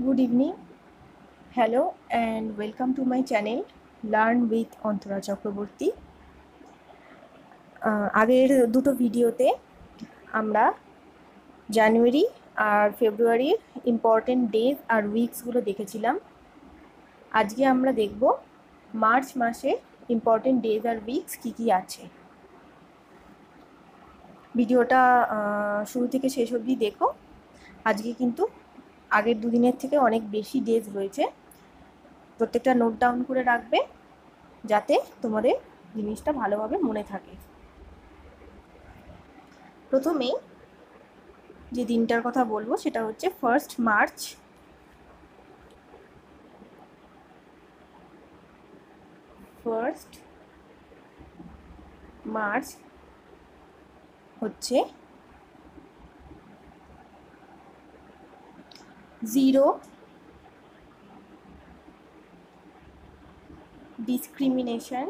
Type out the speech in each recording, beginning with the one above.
Good evening, hello and welcome to my channel Learn with Antara Chakraborty. আগের দুটো ভিডিওতে আমরা জানুয়ারি আর ফেব্রুয়ারির ইম্পর্টেন্ট ডেজ আর উইকসগুলো দেখেছিলাম। আজকে আমরা দেখব মার্চ মাসে ইম্পর্টেন্ট ডেজ আর উইকস কী কী আছে। ভিডিওটা শুরু থেকে শেষ অবধি দেখো। আজকে কিন্তু আগের দুদিনের থেকে অনেক বেশি ডেজ রয়েছে, প্রত্যেকটা নোট ডাউন করে রাখবে যাতে তোমাদের জিনিসটা ভালোভাবে মনে থাকে। প্রথমে যে দিনটার কথা বলবো সেটা হচ্ছে 1 মার্চ। হচ্ছে zero discrimination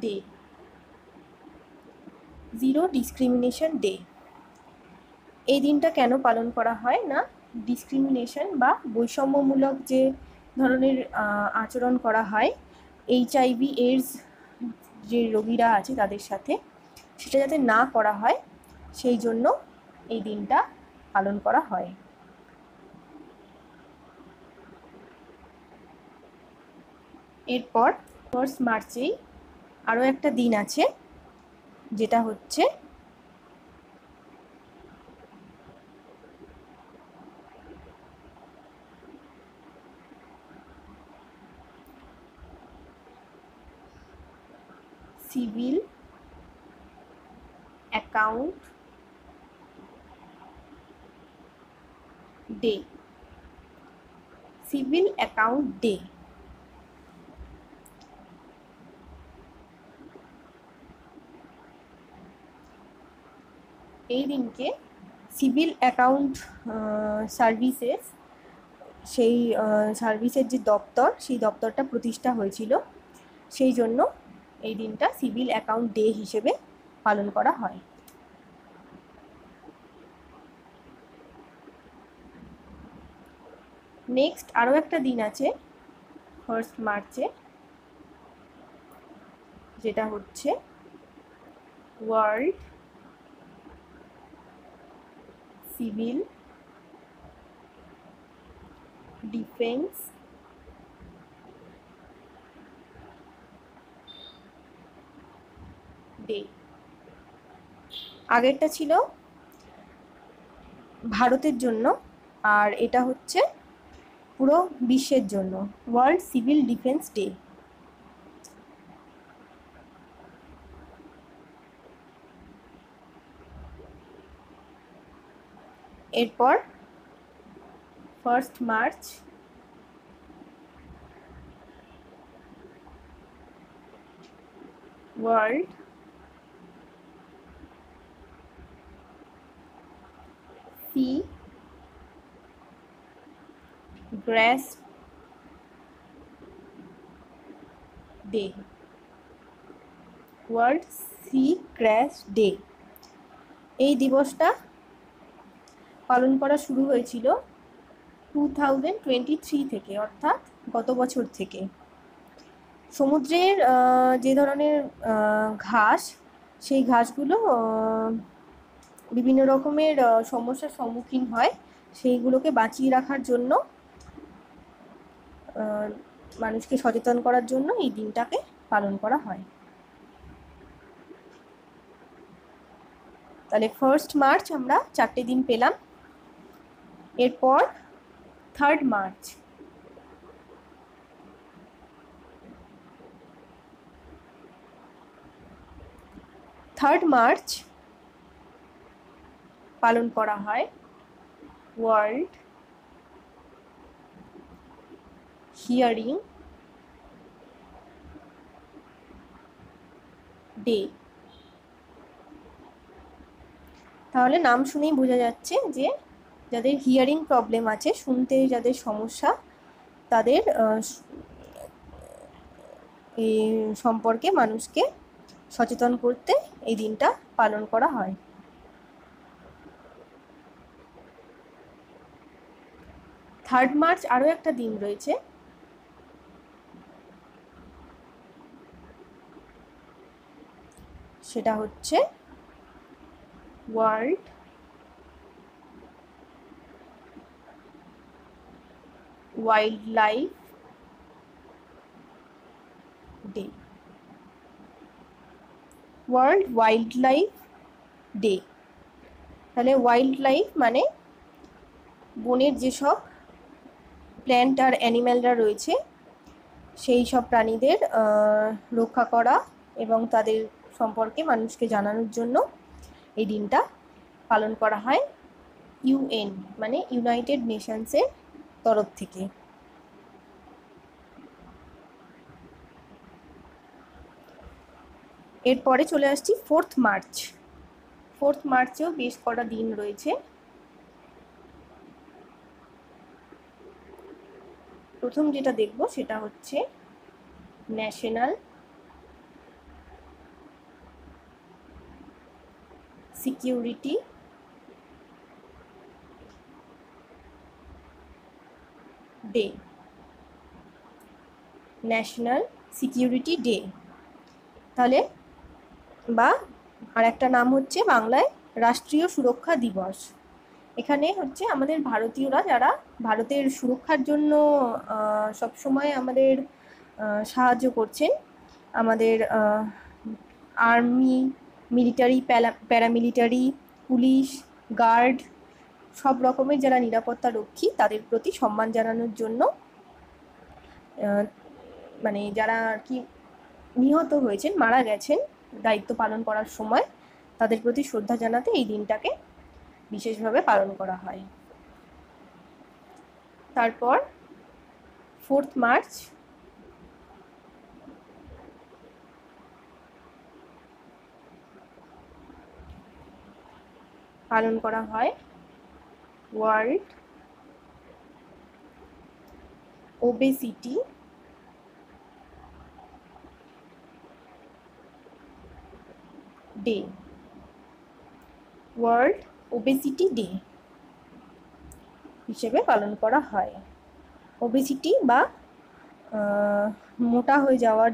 day. Zero discrimination day এই দিনটা কেন পালন করা হয় না, ডিসক্রিমিনেশন বা বৈষম্যমূলক যে ধরনের আচরণ করা হয় HIV AIDS যে রোগীরা আছে তাদের সাথে, সেটা যাতে না করা হয় সেই জন্য এই দিনটা পালন করা হয়। এরপর 1 মার্চেই আরও একটা দিন আছে যেটা হচ্ছে civil account day. Civil account day এই দিনকে সিভিল অ্যাকাউন্ট সার্ভিসেস, সেই সার্ভিসের যে দপ্তর, সেই দপ্তরটা প্রতিষ্ঠা হয়েছিল, সেই জন্য এই দিনটা সিভিল অ্যাকাউন্ট ডে হিসেবে পালন করা হয়। নেক্সট আরও একটা দিন আছে 1 মার্চে, যেটা হচ্ছে ওয়ার্ল্ড সিভিল ডিফেন্স ডে। আগেরটা ছিল ভারতের জন্য আর এটা হচ্ছে পুরো বিশ্বের জন্য, ওয়ার্ল্ড সিভিল ডিফেন্স ডে। এরপর 1 মার্চ ওয়ার্ল্ড সি গ্রাস ডে। ওয়ার্ল্ড সি গ্রাস ডে এই দিবসটা পালন করা শুরু হয়েছিল 2023 থেকে, অর্থাৎ গত বছর থেকে। সমুদ্রের যে ধরনের ঘাস, সেই ঘাসগুলো বিভিন্ন রকমের সমস্যার সম্মুখীন হয়, সেইগুলোকে বাঁচিয়ে রাখার জন্য, মানুষকে সচেতন করার জন্য এই দিনটাকে পালন করা হয়। তাহলে 1 মার্চ আমরা 4টে দিন পেলাম। এরপর 3 মার্চ। 3 মার্চ পালন করা হয় ওয়ার্ল্ড হিয়ারিং ডে। তাহলে নাম শুনেই বোঝা যাচ্ছে যে যাদের হিয়ারিং প্রবলেম আছে, শুনতে যাদের সমস্যা, তাদের এই সম্পর্কে মানুষকে সচেতন করতে এই দিনটা পালন করা হয়। 3 মার্চ আরও একটা দিন রয়েছে, সেটা হচ্ছে world wild life day. World wild life day, তাহলে ওয়াইল্ড লাইফ মানে বনের যেসব প্ল্যান্ট আর অ্যানিম্যালরা রয়েছে সেই সব প্রাণীদের রক্ষা করা এবং তাদের সম্পর্কে মানুষকে জানানোর জন্য এই দিনটা পালন করা হয় ইউএন মানে ইউনাইটেড নেশনসের তরফ থেকে। এরপরে চলে আসছি 4th মার্চ। 4th মার্চেও বেশ কটা দিন রয়েছে। প্রথম যেটা দেখব সেটা হচ্ছে national security day. National security day, তাহলে বা আর একটা নাম হচ্ছে বাংলায় রাষ্ট্রীয় সুরক্ষা দিবস। এখানে হচ্ছে আমাদের ভারতীয়রা যারা ভারতের সুরক্ষার জন্য সবসময় আমাদের সাহায্য করছেন, আমাদের army, military, paramilitary, police, guard, সব রকমের যারা নিরাপত্তা রক্ষী তাদের প্রতি সম্মান জানানোর জন্য, মানে যারা আর কি নিহত হয়েছেন, মারা গেছেন দায়িত্ব পালন করার সময়, তাদের প্রতি শ্রদ্ধা জানাতে এই দিনটাকে বিশেষভাবে পালন করা হয়। তারপর 4th মার্চ পালন করা হয় world obesity day. World obesity day হিসেবে পালন করা হয়। ওবেসিটি বা মোটা হয়ে যাওয়ার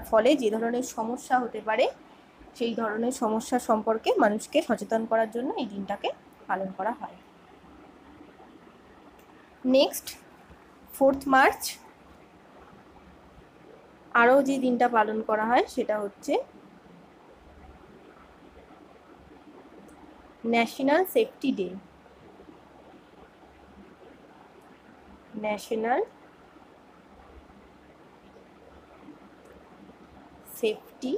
ফলে যে ধরনের সমস্যা হতে পারে সেই ধরনের সমস্যা সম্পর্কে মানুষকে সচেতন করার জন্য এই দিনটাকে পালন করা হয়। নেক্সট 4th মার্চ আরও যে দিনটা পালন করা হয় সেটা হচ্ছে national safety day. National safety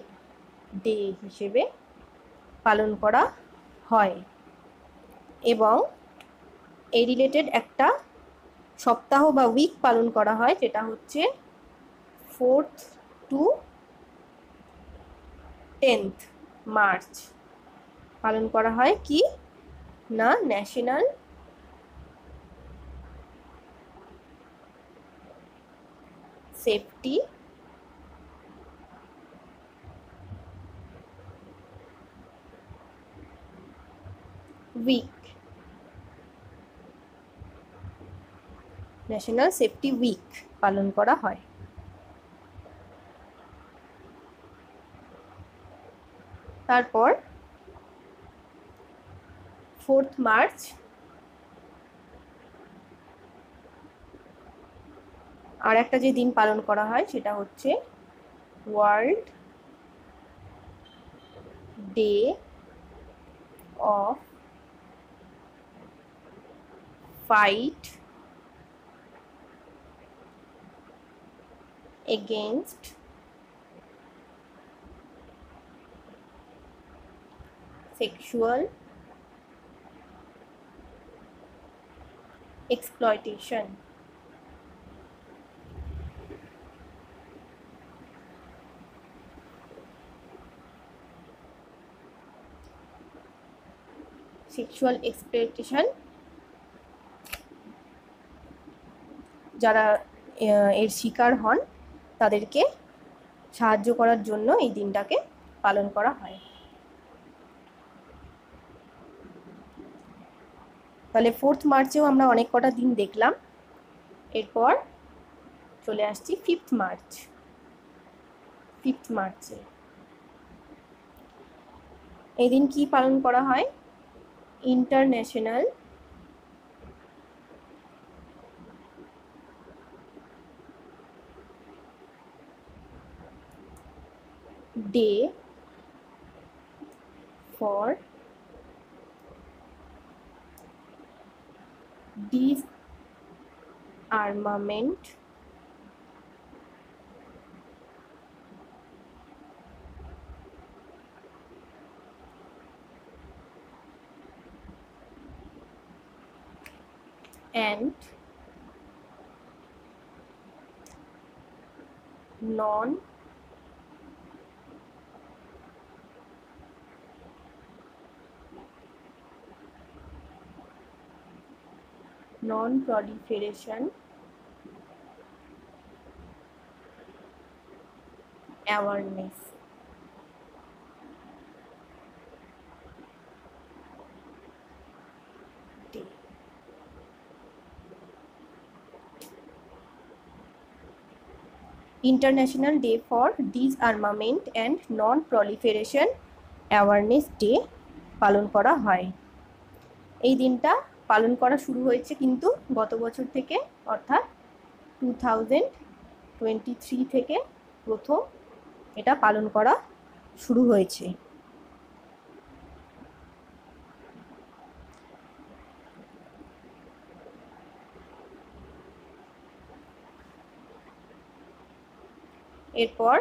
day হিসেবে পালন করা হয় এবং এই রিলেটেড একটা সপ্তাহ বা উইক পালন করা হয়, যেটা হচ্ছে 4th to 10th মার্চ পালন করা হয় কি না national safety week. National safety week পালন করা হয়। তারপর 4th মার্চ আর একটা যে দিন পালন করা হয় সেটা হচ্ছে world day of fight against sexual exploitation। Sexual exploitation যারা এর শিকার হন তাদেরকে সাহায্য করার জন্য এই দিনটাকে পালন করা হয়। তাহলে 4th মার্চেও আমরা অনেক কটা দিন দেখলাম। এরপর চলে আসছি 5th মার্চ। 5th মার্চে এই দিন কি পালন করা হয়? International day for disarmament and non-proliferation awareness day। International day for disarmament and non proliferation awareness day পালন করা হয়। এই দিনটা পালন করা শুরু হয়েছে কিন্তু গত বছর থেকে, অর্থাৎ 2023 থেকে প্রথম এটা পালন করা শুরু হয়েছে। এরপর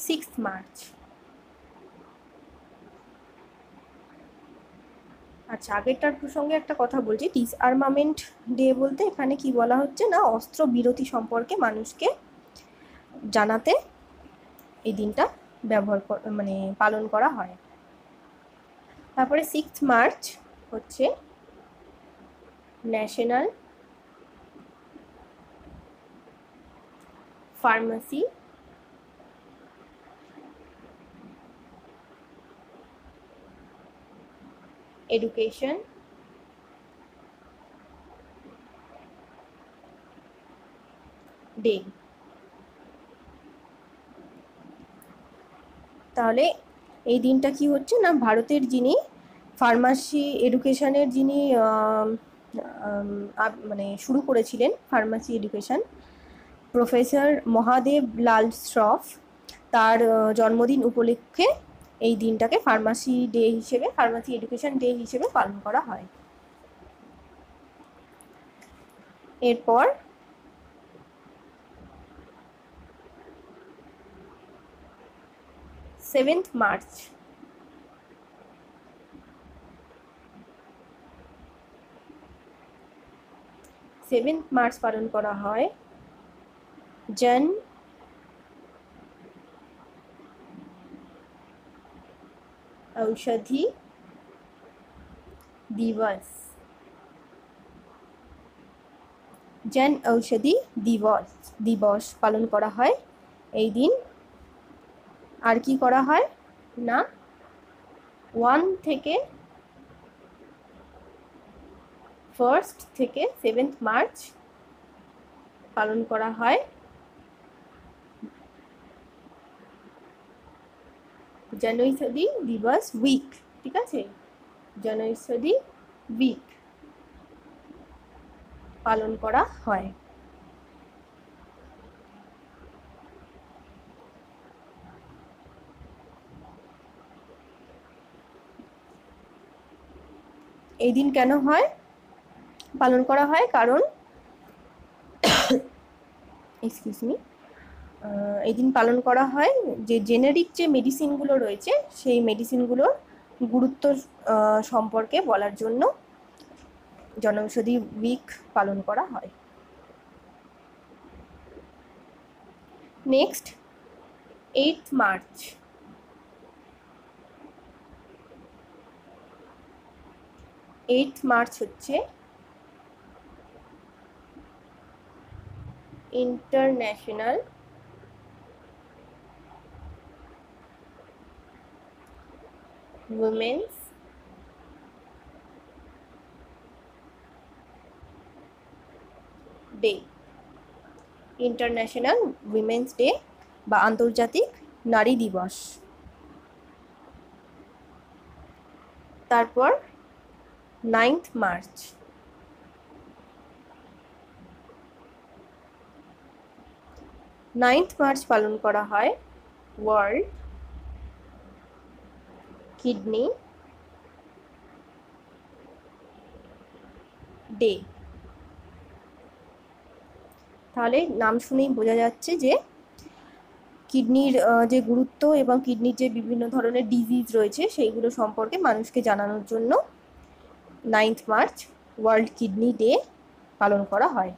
6th মার্চ। আচ্ছা, আগেরটার প্রসঙ্গে একটা কথা বলছি। ডিসআর্মামেন্ট ডে বলতে এখানে কি বলা হচ্ছে না, অস্ত্র বিরতি সম্পর্কে মানুষকে জানাতে এই দিনটা পালন করা হয়। তারপরে 6th মার্চ হচ্ছে ন্যাশনাল ফার্মাসি এডুকেশন ডে। তাহলে এই দিনটা কি হচ্ছে না, ভারতের যিনি ফার্মাসি এডুকেশনের যিনি শুরু করেছিলেন ফার্মাসি এডুকেশন, প্রফেসর মহাদেব লাল শ্রফ, তার জন্মদিন উপলক্ষে এই দিনটাকে ফার্মাসি এডুকেশন ডে হিসেবে পালন করা হয়। এরপর 7th মার্চ। 7th মার্চ পালন করা হয় জন ঔষধি দিবস। জন ঔষধি দিবস পালন করা হয় এই দিন। আর কি করা হয় না, 1 থেকে 1st থেকে 7th মার্চ পালন করা হয় জনৌষধি দিবস উইক। ঠিক আছে, জনৌষধি উইক পালন করা হয়। এই দিন কেন পালন করা হয়? কারণ এই দিন পালন করা হয় যে জেনেরিক যে মেডিসিনগুলো রয়েছে সেই মেডিসিনগুলোর গুরুত্ব সম্পর্কে বলার জন্য জনৌষধি উইক পালন করা হয়। Next 8th March. 8th March হচ্ছে international women's day. International women's day বা আন্তর্জাতিক নারী দিবস। তারপর 9th মার্চ। 9th মার্চ পালন করা হয় ওয়ার্ল্ড কিডনি ডে। তাহলে নাম শুনেই বোঝা যাচ্ছে যে কিডনির যে গুরুত্ব এবং কিডনির যে বিভিন্ন ধরনের ডিজিজ রয়েছে সেইগুলো সম্পর্কে মানুষকে জানানোর জন্য 9th March world kidney day পালন করা হয়।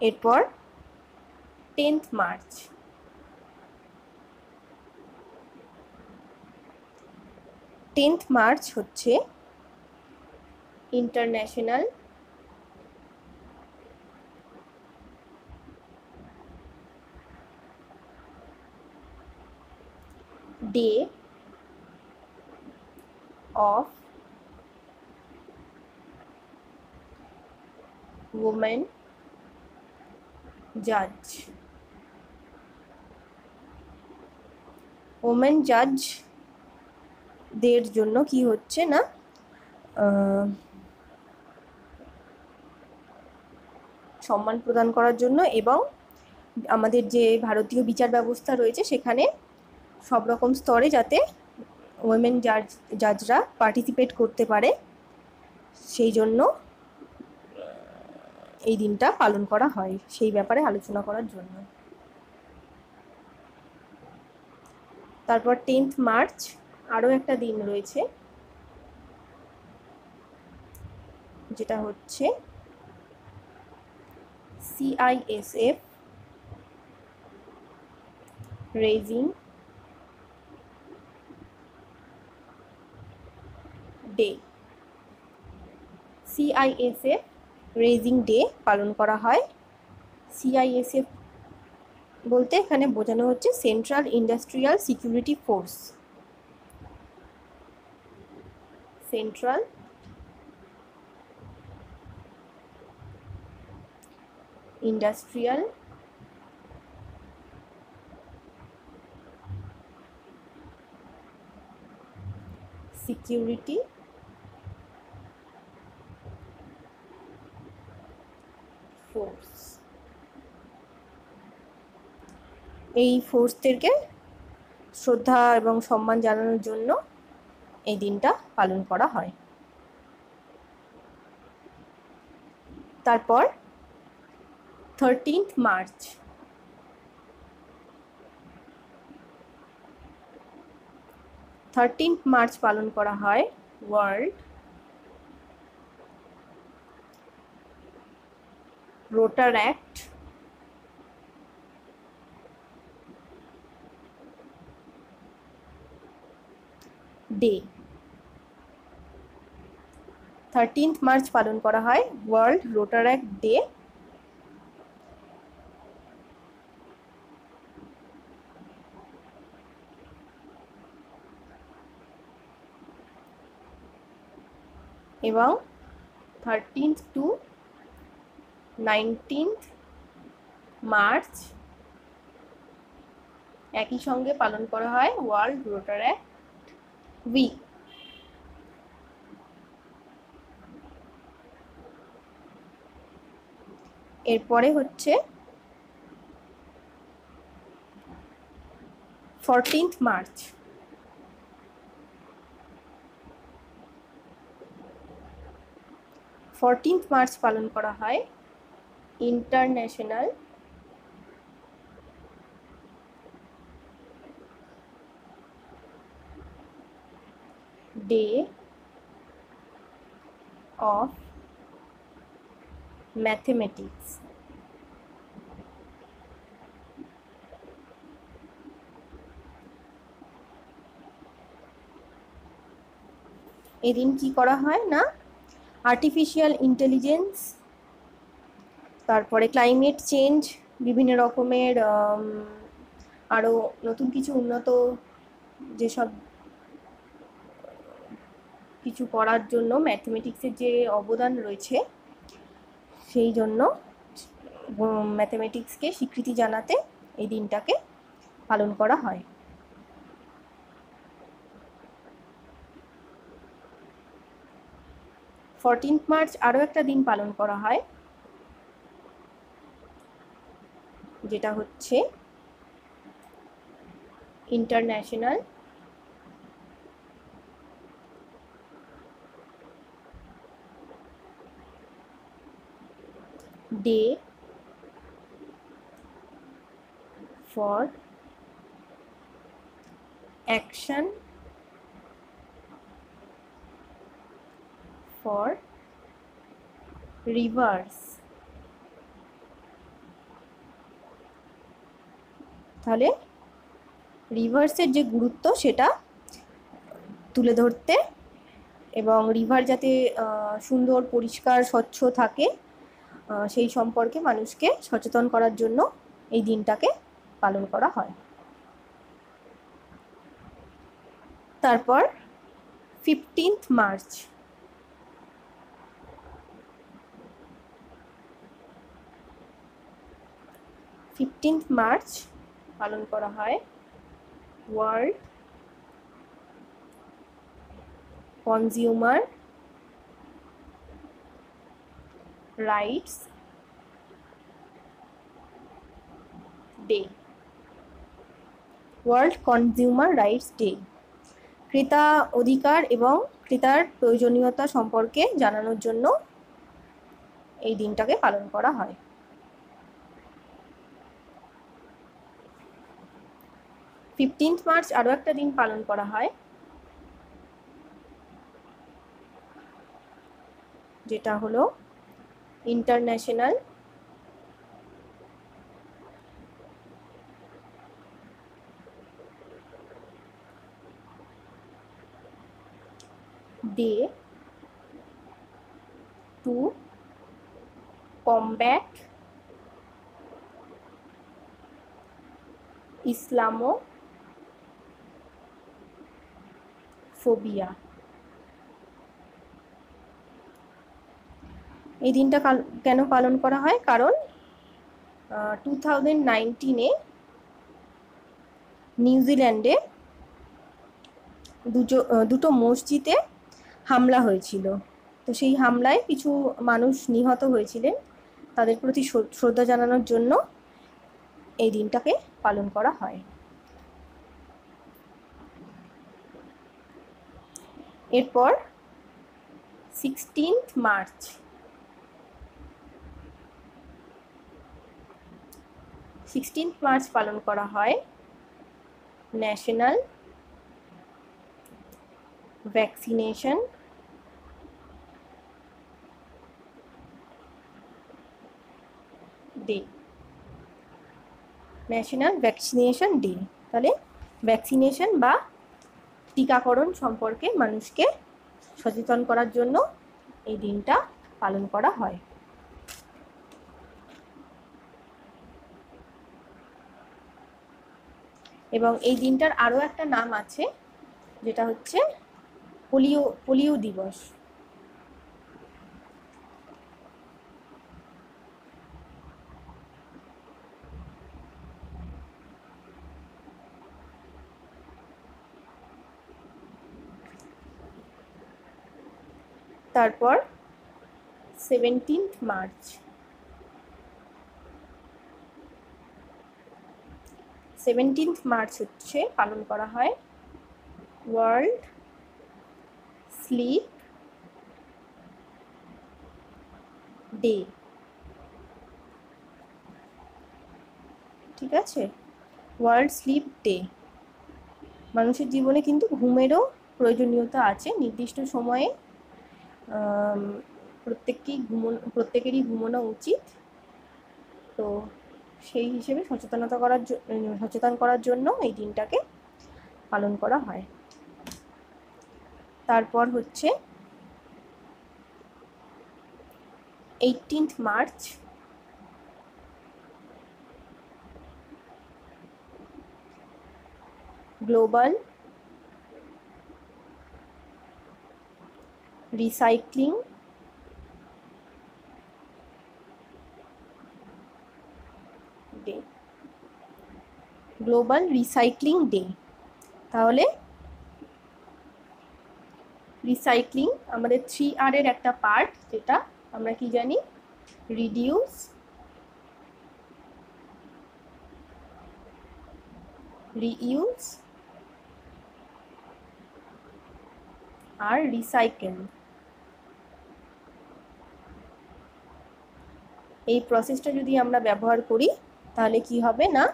এরপর 10th মার্চ। 10th মার্চ হচ্ছে ইন্টারন্যাশনাল ডে অফ women জাজ। ওমেন জাজদের জন্য কি হচ্ছে না সম্মান প্রদান করার জন্য এবং আমাদের যে ভারতীয় বিচার ব্যবস্থা রয়েছে সেখানে সব রকম স্তরে যাতে ওমেন জাজরা পার্টিসিপেট করতে পারে সেই জন্য এই দিনটা পালন করা হয়, সেই ব্যাপারে আলোচনা করার জন্য। তারপর 10th মার্চ আরও একটা দিন রয়েছে যেটা হচ্ছে CISF raising day. CISF raising day পালন করা হয়। CISF বলতে এখানে বোঝানো হচ্ছে central industrial security force. Central industrial security force. এই ফোর্সদেরকে শ্রদ্ধা এবং সম্মান জানানোর জন্য এই দিনটা পালন করা হয়। তারপর 13th মার্চ। 13th মার্চ পালন করা হয় ওয়ার্ল্ড রোটারঅ্যাক্ট ডে। 13th মার্চ পালন করা হয় ওয়ার্ল্ড রোটারঅ্যাক্ট ডে। এবং 13th to 19th মার্চ একই সঙ্গে পালন করা হয় ওয়ার্ল্ড রোটারঅ্যাক্ট উইক। এরপরে হচ্ছে 14th মার্চ। 14th মার্চ পালন করা হয় ইন্টারন্যাশনাল ডে অফ ম্যাথমেটিক্স। এদিন কি করা হয় না আর্টিফিশিয়াল ইন্টেলিজেন্স, তারপরে ক্লাইমেট চেঞ্জ, বিভিন্ন রকমের আরও নতুন কিছু উন্নত যেসব কিছু করার জন্য ম্যাথমেটিক্সের যে অবদান রয়েছে, সেই জন্য ম্যাথমেটিক্সকে স্বীকৃতি জানাতে এই দিনটাকে পালন করা হয়। 14th মার্চ আরও একটা দিন পালন করা হয়, যেটা হচ্ছে international day for action for rivers. তাহলে রিভার্সের যে গুরুত্ব সেটা তুলে ধরতে এবং রিভার যাতে সুন্দর পরিষ্কার স্বচ্ছ থাকে সেই সম্পর্কে মানুষকে সচেতন করার জন্য এই দিনটাকে পালন করা হয়। তারপর 15th মার্চ, পালন করা হয় world consumer rights day. World consumer rights day ক্রেতা অধিকার এবং ক্রেতার প্রয়োজনীয়তা সম্পর্কে জানানোর জন্য এই দিনটাকে পালন করা হয়। 15th মার্চ আরও একটা দিন পালন করা হয়, যেটা হলো international day to combat Islamophobia. এই দিনটা কেন পালন করা হয়? কারণ 2019-এ নিউজিল্যান্ডে দুটো মসজিদে হামলা হয়েছিল। তো সেই হামলায় কিছু মানুষ নিহত হয়েছিলেন, তাদের প্রতি শ্রদ্ধা জানানোর জন্য এই দিনটাকে পালন করা হয়। এরপর 16th মার্চ, পালন করা হয় national vaccination day. National vaccination day, তাহলে ভ্যাকসিনেশন বা টিকাকরণ সম্পর্কে মানুষকে সচেতন করার জন্য এই দিনটা পালন করা হয়। এবং এই দিনটার আরও একটা নাম আছে, যেটা হচ্ছে পোলিও দিবস। তারপর 17th মার্চ, 17th মার্চ হচ্ছে পালন করা হয় ওয়ার্ল্ড স্লিপ ডে। ঠিক আছে, ওয়ার্ল্ড স্লিপ ডে। মানুষের জীবনে কিন্তু ঘুমেরও প্রয়োজনীয়তা আছে। নির্দিষ্ট সময়ে প্রত্যেকেরই ঘুমানো উচিত। তো সেই হিসেবে সচেতন করার জন্য এই দিনটাকে পালন করা হয়। তারপর হচ্ছে 18th March Global Recycling Day, global recycling day. তাহলে রিসাইক্লিং আমাদের 3R এর একটা পার্ট, যেটা আমরা কি জানি, রিডিউস, রিইউজ আর রিসাইকেল। এই প্রসেসটা যদি আমরা ব্যবহার করি তাহলে কি হবে না,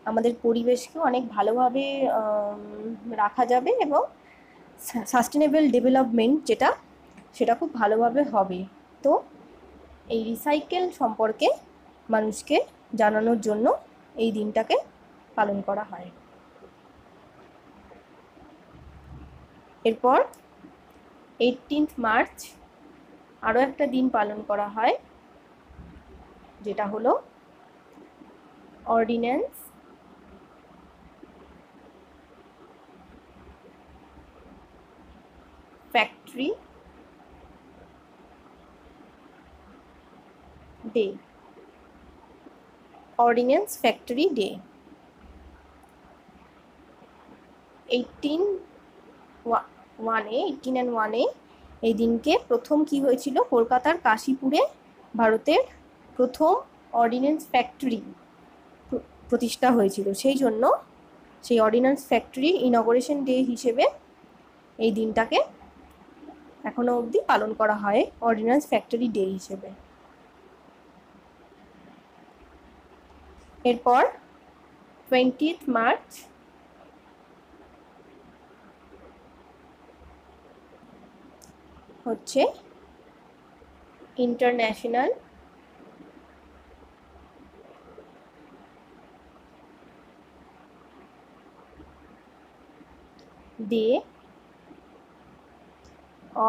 আমাদের পরিবেশকে অনেক ভালোভাবে রাখা যাবে এবং সাস্টেনেবল ডেভেলপমেন্ট যেটা, সেটা খুব ভালোভাবে হবে। তো এই রিসাইকেল সম্পর্কে মানুষকে জানানোর জন্য এই দিনটাকে পালন করা হয়। এরপর 18th মার্চ আরও একটা দিন পালন করা হয়, যেটা হলো ordinance factory day. Ordinance factory day 1801 এই দিনকে প্রথম কি হয়েছিল, কলকাতার কাশীপুরে ভারতের প্রথম অর্ডিন্যান্স ফ্যাক্টরি প্রতিষ্ঠা হয়েছিল। সেই জন্য সেই অর্ডিন্যান্স ফ্যাক্টরি ইনগরেশন ডে হিসেবে এই দিনটাকে এখনো অবধি পালন করা হয় অর্ডিন্যান্স ফ্যাক্টরি ডে হিসেবে। এরপর 20th মার্চ হচ্ছে international day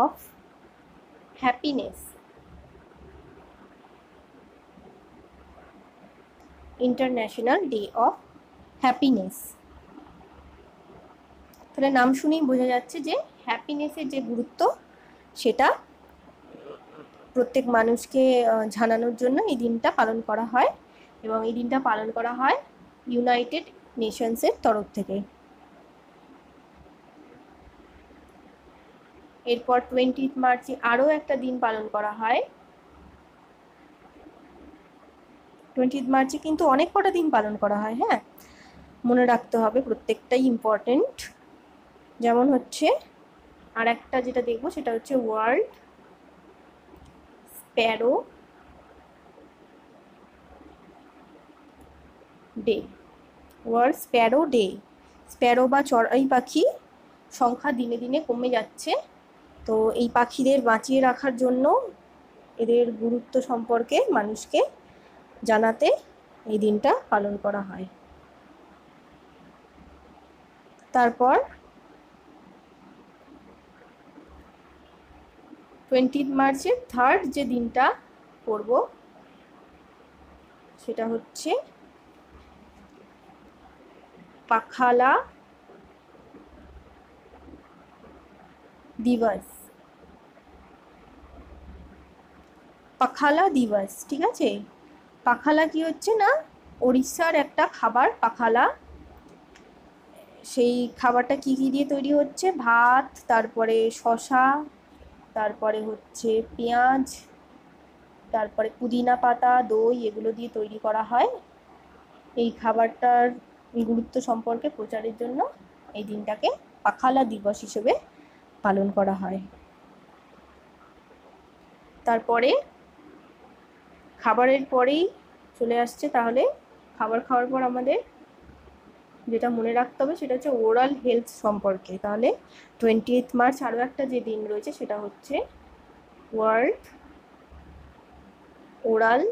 of happiness. International day of happiness. তাহলে নাম শুনেই বোঝা যাচ্ছে যে হ্যাপিনেসের যে গুরুত্ব, সেটা প্রত্যেক মানুষকে জানানোর জন্য এই দিনটা পালন করা হয়, এবং এই দিনটা পালন করা হয় ইউনাইটেড নেশনসের তরফ থেকে। এরপর 20th মার্চে আরও একটা দিন পালন করা হয়। 20th মার্চে কিন্তু অনেক কটা দিন পালন করা হয়, হ্যাঁ, মনে রাখতে হবে, প্রত্যেকটাই ইম্পর্টেন্ট। যেমন হচ্ছে আর একটা যেটা দেখবো সেটা হচ্ছে world Sparrow day. World Sparrow day. Sparrow বা চড়াই পাখি সংখ্যা দিনে দিনে কমে যাচ্ছে, তো এই পাখিদের বাঁচিয়ে রাখার জন্য এদের গুরুত্ব সম্পর্কে মানুষকে জানাতে এই দিনটা পালন করা হয়। তারপর 20th মার্চের থার্ড যে দিনটা করব সেটা হচ্ছে পাখালা দিবস। পাখালা দিবস, ঠিক আছে। পাখালা কি হচ্ছে না, ওড়িশার একটা খাবার পাখালা। সেই খাবারটা কি কি দিয়ে তৈরি হচ্ছে, ভাত, তারপরে শসা, তারপরে হচ্ছে পেঁয়াজ, তারপরে পুদিনা পাতা, দই, এগুলো দিয়ে তৈরি করা হয়। এই খাবারটার গুরুত্ব সম্পর্কে প্রচারের জন্য এই দিনটাকে পাখালা দিবস হিসেবে পালন করা হয়। তারপরে খাবারের পরেই চলে আসছে, তাহলে খাবার খাওয়ার পর আমাদের যেটা মনে রাখতে হবে সেটা হচ্ছে ওরাল হেলথ সম্পর্কে। তাহলে 20th মার্চ আরও একটা যে দিন রয়েছে সেটা হচ্ছে world oral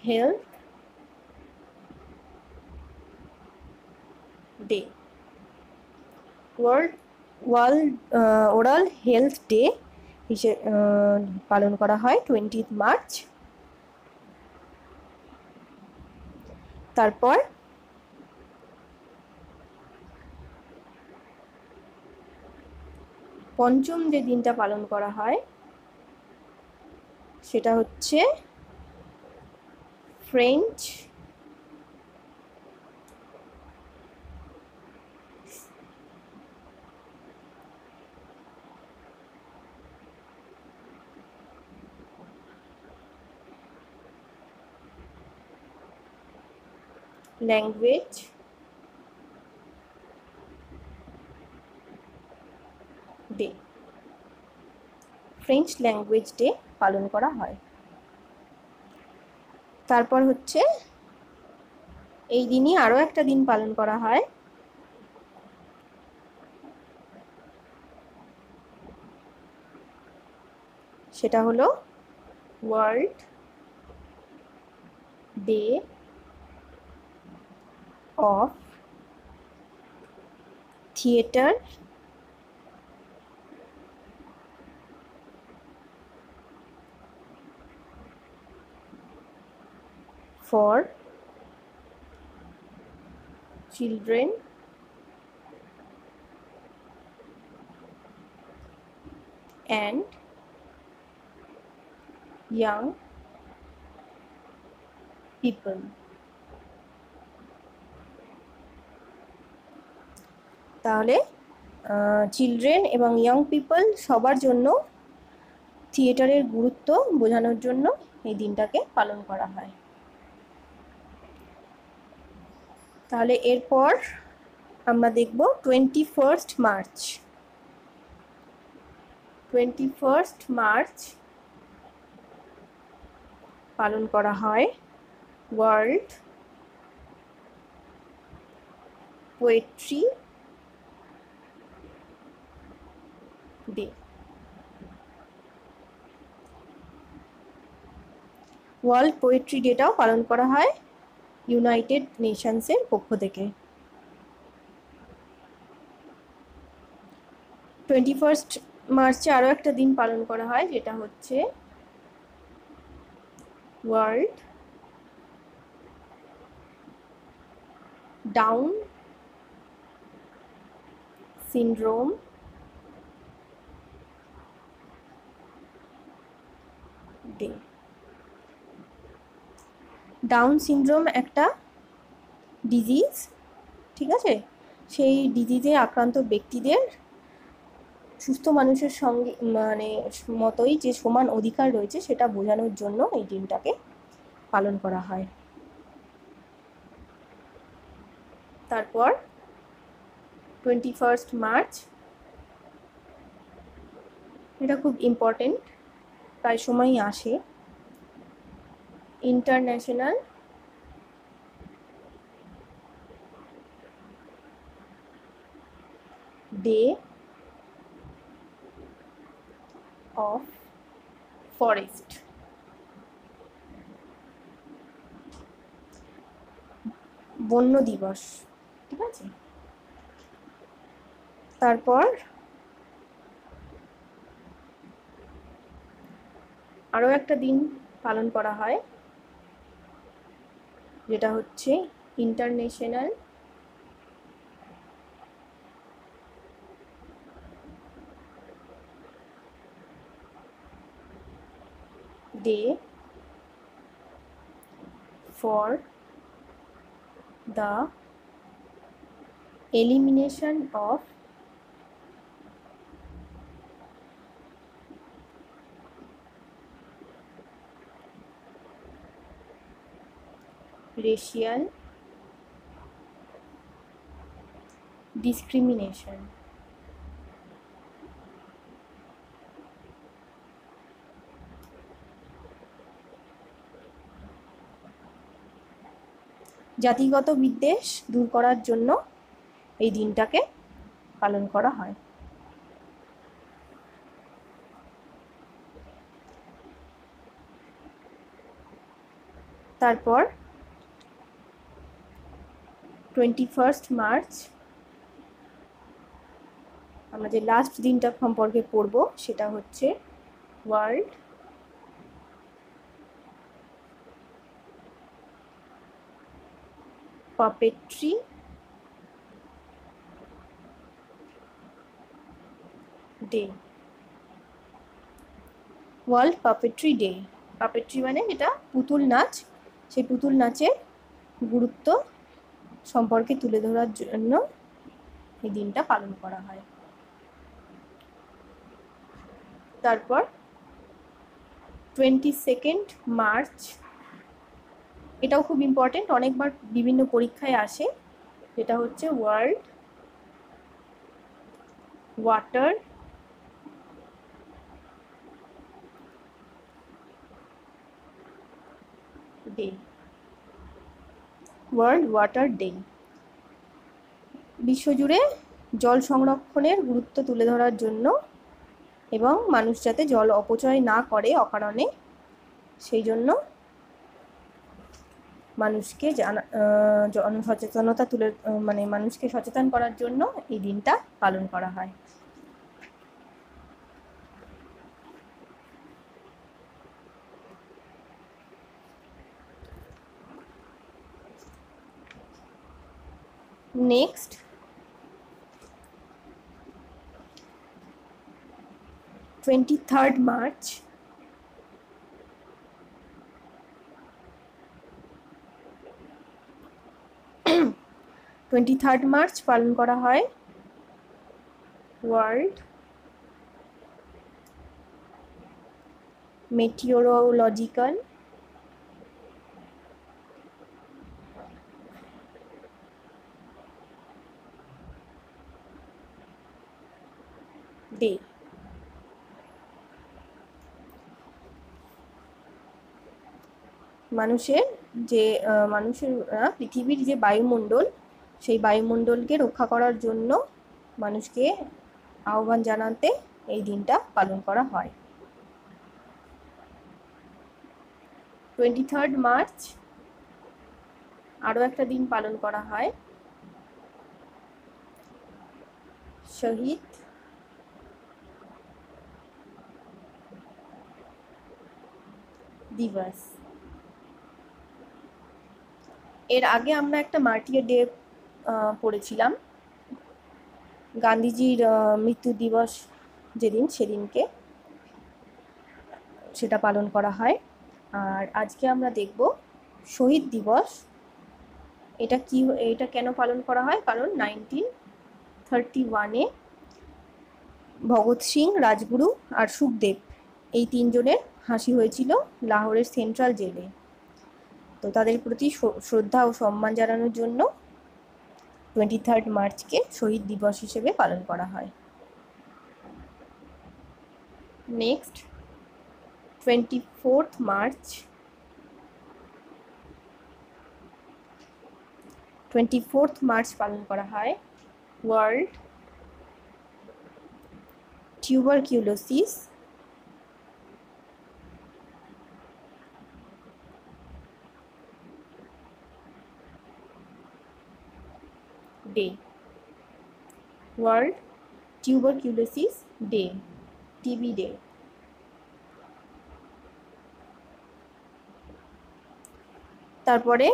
health day. World oral health day পালন করা হয় 20 মার্চ। তারপর পঞ্চম যে দিনটা পালন করা হয় সেটা হচ্ছে French language day. French language day পালন করা হয়। তারপর হচ্ছে এই দিনই আরও একটা দিন পালন করা হয়, সেটা হলো world day of theatre for children and young people। তাহলে চিলড্রেন এবং ইয়ং পিপল সবার জন্য থিয়েটারের গুরুত্ব বোঝানোর জন্য এই দিনটাকে পালন করা হয়। তাহলে এরপর আমরা দেখব 21 মার্চ। 21 মার্চ পালন করা হয় world poetry day. World poetry ডেটাও পালন করা হয় ইউনাইটেড নেশনসের পক্ষ থেকে। 21 মার্চে আরও একটা দিন পালন করা হয়, যেটা হচ্ছে world down syndrome day. Down syndrome একটা ডিজিজ, ঠিক আছে? সেই ডিজিজে আক্রান্ত ব্যক্তিদের সুস্থ মানুষের সঙ্গে মানে মতোই যে সমান অধিকার রয়েছে সেটা বোঝানোর জন্য এই দিনটাকে পালন করা হয়। তারপর 21 মার্চ, এটা খুব ইম্পর্টেন্ট, প্রায় সময়ই আসে, ইন্টারন্যাশনাল ডে অফ ফরেস্ট। বন্য দিবস, ঠিক আছে? তারপর আরও একটা দিন পালন করা হয়, যেটা হচ্ছে international day for the elimination of racial discrimination. জাতিগত বিদ্বেষ দূর করার জন্য এই দিনটাকে পালন করা হয়। তারপর 21 মার্চ আমরা যে লাস্ট দিনটা সম্পর্কে পড়ব সেটা হচ্ছে world puppetry day. World puppetry day, puppetry মানে যেটা পুতুল নাচ, সেই পুতুল নাচের গুরুত্ব সম্পর্কে তুলে ধরার জন্য এই দিনটা পালন করা হয়। তারপর 22 মার্চ, এটাও খুব ইম্পর্টেন্ট, অনেকবার বিভিন্ন পরীক্ষায় আসে, যেটা হচ্ছে world water day. World water day বিশ্বজুড়ে জল সংরক্ষণের গুরুত্ব তুলে ধরার জন্য এবং মানুষ যাতে জল অপচয় না করে অকারণে, সেই জন্য মানুষকে জনসচেতনতা মানে মানুষকে সচেতন করার জন্য এই দিনটা পালন করা হয়। নেক্সট 23 মার্চ, 23 মার্চ পালন করা হয় ওয়ার্ল্ড মেটিওরোলজিক্যাল ডে। মানুষের পৃথিবীর যে বায়ুমণ্ডল, সেই বায়ুমণ্ডলকে রক্ষা করার জন্য মানুষকে আহ্বান জানাতে এই দিনটা পালন করা হয়। 23 মার্চ আরও একটা দিন পালন করা হয় শহীদ দিবস। এর আগে আমরা একটা মার্টিয়ার ডে পড়েছিলাম, গান্ধীজির মৃত্যু দিবস যেদিন, সেদিনকে সেটা পালন করা হয়। আর আজকে আমরা দেখব শহীদ দিবস। এটা কেন পালন করা হয়? কারণ 1931-এ ভগৎ সিং, রাজগুরু আর সুখদেব এই তিনজনের ফাঁসি হয়েছিল লাহোরের সেন্ট্রাল জেলে। তো তাদের প্রতি শ্রদ্ধা ও সম্মান জানানোর জন্য 23 মার্চকে শহীদ দিবস হিসেবে পালন করা হয়। নেক্সট 24 মার্চ, 24 মার্চ পালন করা হয় world tuberculosis day. World tuberculosis day, TB day. তারপরে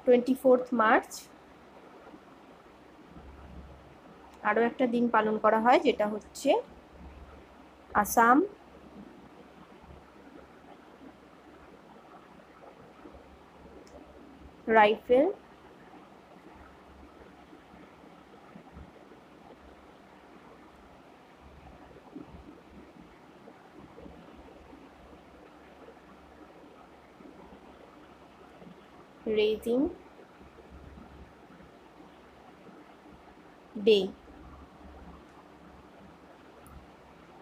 24 মার্চ আরও একটা দিন পালন করা হয়, যেটা হচ্ছে আসাম রাইফেল রেজিং ডে।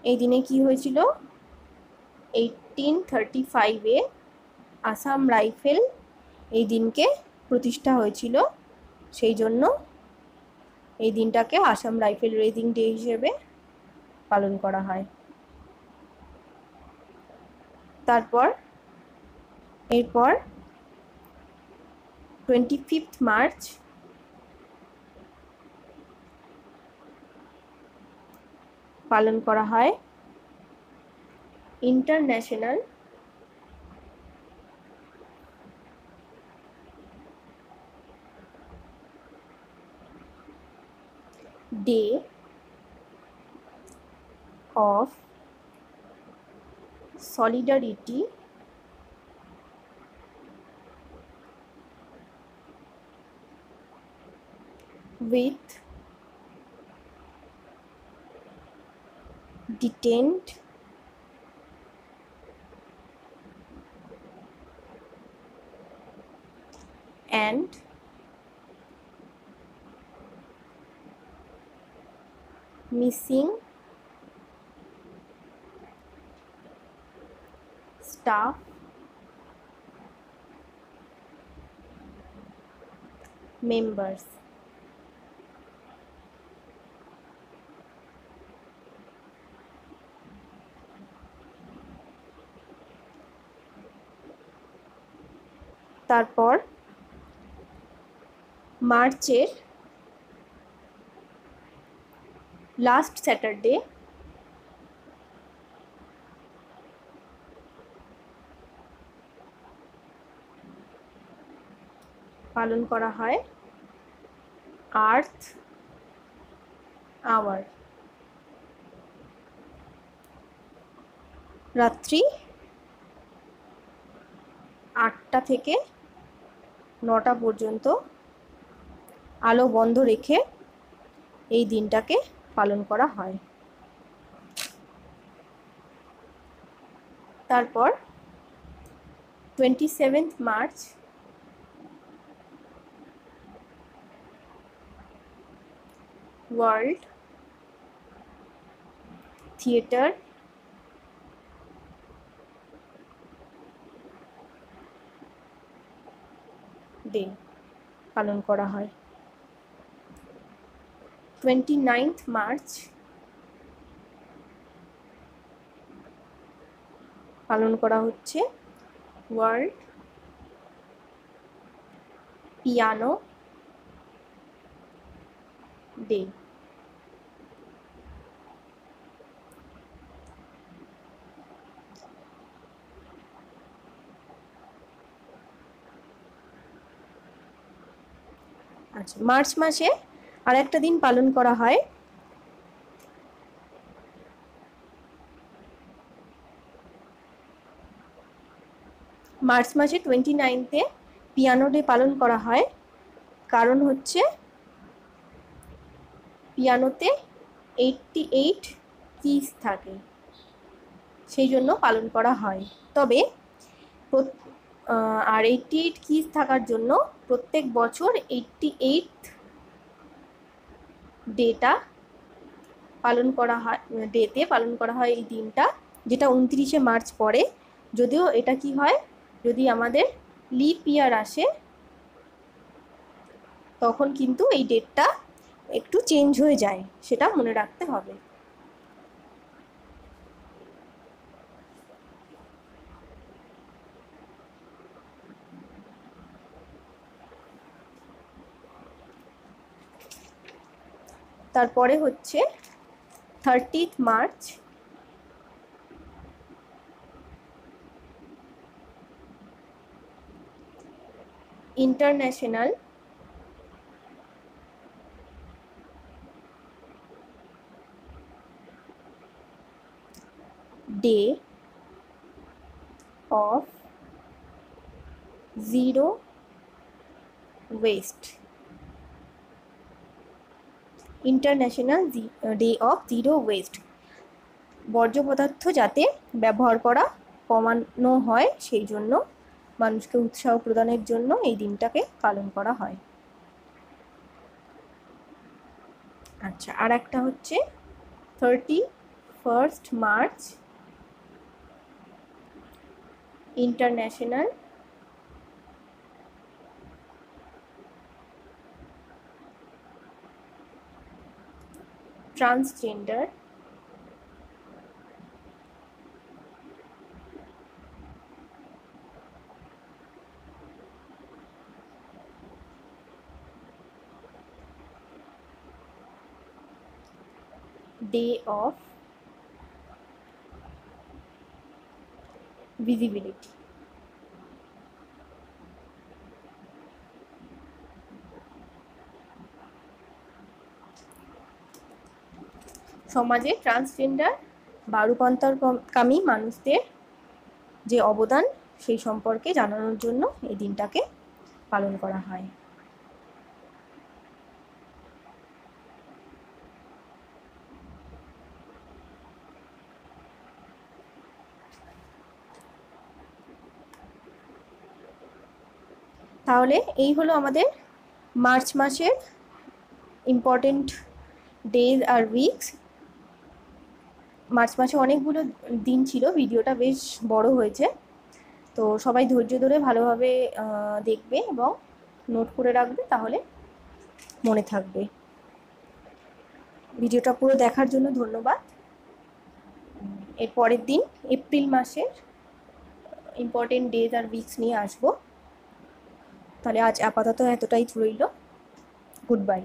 এই দিনে কি হয়েছিল? 1835-এ আসাম রাইফেল এই দিনকে প্রতিষ্ঠা হয়েছিল, সেই জন্য এই দিনটাকে আসাম রাইফেল রেজিং ডে হিসেবে পালন করা হয়। এরপর 25 মার্চ পালন করা হয় international day of solidarity with detained and missing staff members. তারপর মার্চের লাস্ট স্যাটারডে পালন করা হয় আর্থ আওয়ার। রাত্রি 8টা থেকে 9টা পর্যন্ত আলো বন্ধ রেখে এই দিনটাকে পালন করা হয়। তারপর 27 মার্চ ওয়ার্ল্ড থিয়েটার ডে পালন করা হয়। 29 মার্চ পালন করা হচ্ছে ওয়ার্ল্ড পিয়ানো ডে। আচ্ছা, মার্চ মাসে আর একটা দিন পালন করা হয় মার্চ মাসে 29-এ পিয়ানো ডে পালন করা হয়। কারণ হচ্ছে পিয়ানোতে 88 কিজ থাকে, সেই জন্য পালন করা হয়। তবে আর 88 কিজ থাকার জন্য প্রত্যেক বছর 88 ডেটা পালন করা হয়, ডেতে পালন করা হয় এই দিনটা, যেটা 29শে মার্চ পড়ে। যদিও এটা কি হয়, যদি আমাদের লিপ ইয়ার আসে তখন কিন্তু এই ডেটটা একটু চেঞ্জ হয়ে যায়, সেটা মনে রাখতে হবে। তারপরে হচ্ছে 30 March international day of zero West. International day of zero West, বর্জ্য পদার্থ যাতে ব্যবহার করা কমানো হয় সেই জন্য মানুষকে উৎসাহ প্রদানের জন্য এই দিনটাকে পালন করা হয়। আচ্ছা, আর একটা হচ্ছে 31 March international transgender day of visibility. সমাজে ট্রান্সজেন্ডার বা রূপান্তরকামী মানুষদের যে অবদান সেই সম্পর্কে জানানোর জন্য এই দিনটাকে পালন করা হয়। তাহলে এই হলো আমাদের মার্চ মাসের ইম্পর্টেন্ট ডেজ আর উইকস। মার্চ মাসে অনেকগুলো দিন ছিল, ভিডিওটা বেশ বড় হয়েছে, তো সবাই ধৈর্য ধরে ভালোভাবে দেখবে এবং নোট করে রাখবে, তাহলে মনে থাকবে। ভিডিওটা পুরো দেখার জন্য ধন্যবাদ। এর পরের দিন এপ্রিল মাসের ইম্পর্টেন্ট ডেজ আর উইকস নিয়ে আসবো। তাহলে আজ আপাতত এতটাই রইল। Good bye.